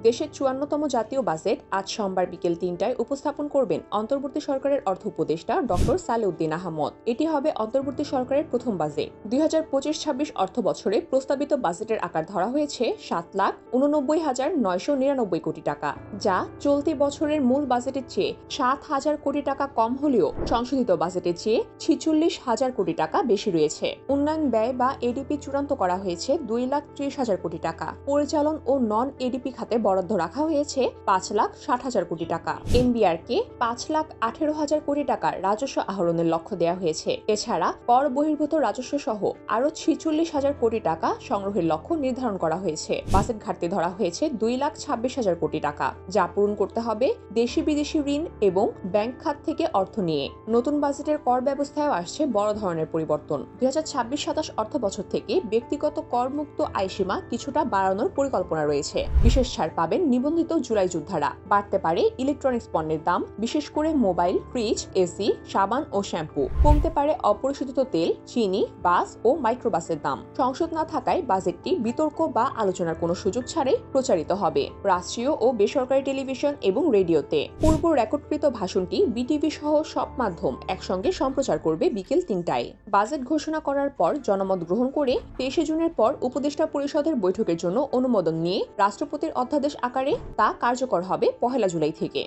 দেশের ৫৪তম জাতীয় বাজেট আজ সোমবার বিকেল ৩টায় উপস্থাপন করবেন অন্তর্বর্তী সরকারের অর্থ উপদেষ্টা ডক্টর সালেউদ্দিন আহমদ। এটি হবে অন্তর্বর্তী সরকারের প্রথম বাজেট। ২০২৫-২৬ অর্থ বছরে প্রস্তাবিত বাজেটের আকার ধরা হয়েছে ৭,৮৯,৯৯৯ কোটি টাকা, যা চলতি বছরের মূল বাজেটের চেয়ে ৭,০০০ কোটি টাকা কম হলেও সংশোধিত বাজেটের চেয়ে ৪৬,০০০ কোটি টাকা বেশি রয়েছে। উন্নয়ন ব্যয় বা এডিপি চূড়ান্ত করা হয়েছে ২,৩০,০০০ কোটি টাকা। পরিচালন ও নন এডিপি খাতে বরাদ্দ রাখা হয়েছে ৫,৬০,০০০ কোটি টাকা। এনবিআরকে ৫,১৮,০০০ কোটি টাকার রাজস্ব আহরণের লক্ষ্য দেওয়া হয়েছে। এছাড়া কর বহির্ভূত রাজস্ব সহ আরও ৪৬,০০০ কোটি টাকা সংগ্রহের লক্ষ্য নির্ধারণ করা হয়েছে। বাজেট ঘাটতি ধরা হয়েছে ২,২৬,০০০ কোটি টাকা, যা পূরণ করতে হবে দেশি বিদেশি ঋণ এবং ব্যাংক খাত থেকে অর্থ নিয়ে। নতুন বাজেটের কর ব্যবস্থায়ও আসছে বড় ধরনের পরিবর্তন। ২০২৬-২৭ অর্থ বছর থেকে ব্যক্তিগত করমুক্ত আয়সীমা কিছুটা বাড়ানোর পরিকল্পনা রয়েছে। বিশেষ ছাড় পাবেন নিবন্ধিত জুলাই যোদ্ধারা। বাড়তে পারে ইলেকট্রনিক্স পণ্যের দাম, বিশেষ করে মোবাইল, ফ্রিজ, এসি, সাবান ও শ্যাম্পু। কমতে পারে অপরিশোধিত তেল, চিনি, বাস ও মাইক্রোবাসের দাম। সংসদ না থাকায় বাজেটটি বিতর্ক বা আলোচনার কোনো সুযোগ ছাড়াই প্রচারিত হবে রাষ্ট্রীয় ও বেসরকারি টেলিভিশন এবং রেডিওতে। পূর্ব রেকর্ডকৃত ভাষণটি বিটিভি সহ সব মাধ্যম একসঙ্গে সম্প্রচার করবে বিকেল ৩টায়। বাজেট ঘোষণা করার পর জনমত গ্রহণ করে ২৩ জুনের পর উপদেষ্টা পরিষদের বৈঠকের জন্য অনুমোদন নিয়ে রাষ্ট্রপতির অধ্যাদেশ আকারে তা কার্যকর হবে ১ জুলাই থেকে।